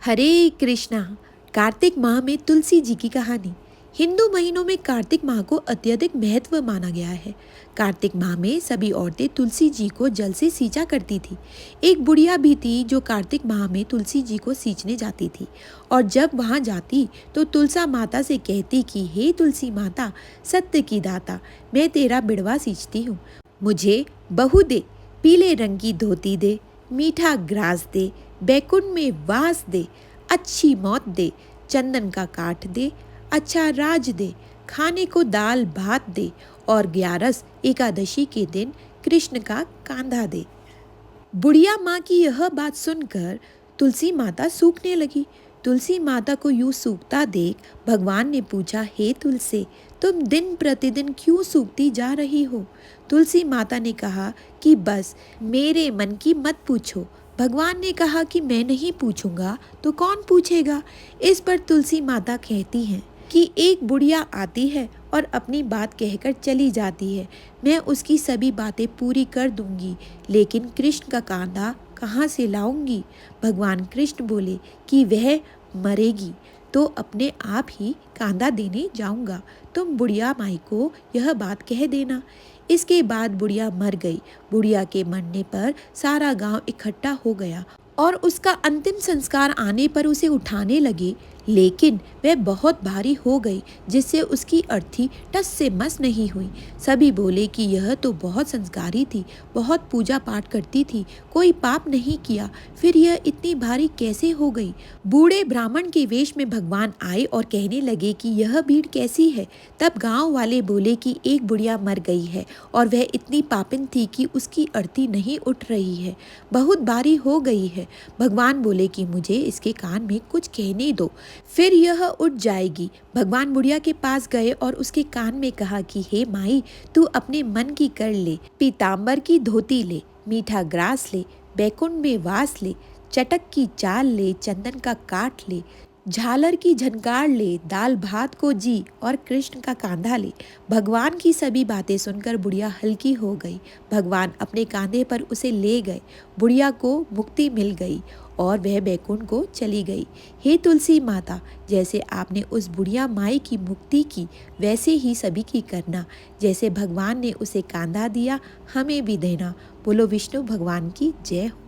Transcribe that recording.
हरे कृष्णा। कार्तिक माह में तुलसी जी की कहानी। हिंदू महीनों में कार्तिक माह को अत्यधिक महत्व माना गया है। कार्तिक माह में सभी औरतें तुलसी जी को जल से सींचा करती थी। एक बुढ़िया भी थी जो कार्तिक माह में तुलसी जी को सींचने जाती थी और जब वहां जाती तो तुलसा माता से कहती कि हे तुलसी माता, सत्य की दाता, मैं तेरा बिड़वा सींचती हूँ। मुझे बहू दे, पीले रंग की धोती दे, मीठा ग्रास दे, बैकुंठ में वास दे, अच्छी मौत दे, चंदन का काठ दे, अच्छा राज दे, खाने को दाल भात दे और ग्यारस एकादशी के दिन कृष्ण का कांधा दे। बुढ़िया माँ की यह बात सुनकर तुलसी माता सूखने लगी। तुलसी माता को यूं सूखता देख भगवान ने पूछा, हे तुलसी, तुम दिन प्रतिदिन क्यों सूखती जा रही हो? तुलसी माता ने कहा कि बस मेरे मन की मत पूछो। भगवान ने कहा कि मैं नहीं पूछूंगा तो कौन पूछेगा? इस पर तुलसी माता कहती हैं कि एक बुढ़िया आती है और अपनी बात कहकर चली जाती है। मैं उसकी सभी बातें पूरी कर दूंगी, लेकिन कृष्ण का कांधा कहाँ से लाऊंगी? भगवान कृष्ण बोले कि वह मरेगी तो अपने आप ही कांधा देने जाऊंगा। तुम बुढ़िया माई को यह बात कह देना। इसके बाद बुढ़िया मर गई। बुढ़िया के मरने पर सारा गांव इकट्ठा हो गया और उसका अंतिम संस्कार आने पर उसे उठाने लगे, लेकिन वह बहुत भारी हो गई जिससे उसकी अर्थी टस से मस नहीं हुई। सभी बोले कि यह तो बहुत संस्कारी थी, बहुत पूजा पाठ करती थी, कोई पाप नहीं किया, फिर यह इतनी भारी कैसे हो गई? बूढ़े ब्राह्मण के वेश में भगवान आए और कहने लगे कि यह भीड़ कैसी है? तब गांव वाले बोले कि एक बुढ़िया मर गई है और वह इतनी पापिन थी कि उसकी अर्थी नहीं उठ रही है, बहुत भारी हो गई है। भगवान बोले कि मुझे इसके कान में कुछ कहने दो, फिर यह उठ जाएगी। भगवान बुढ़िया के पास गए और उसके कान में कहा कि हे माई, तू अपने मन की कर ले, पीताम्बर की धोती ले, मीठा ग्रास ले, बैकुंठ में वास ले, चटक की चाल ले, चंदन का काठ ले, झालर की झनकार ले, दाल भात को जी और कृष्ण का कांधा ले। भगवान की सभी बातें सुनकर बुढ़िया हल्की हो गई। भगवान अपने कांधे पर उसे ले गए। बुढ़िया को मुक्ति मिल गई और वह बैकुंठ को चली गई। हे तुलसी माता, जैसे आपने उस बुढ़िया माई की मुक्ति की, वैसे ही सभी की करना। जैसे भगवान ने उसे कांधा दिया, हमें भी देना। बोलो विष्णु भगवान की जय हो।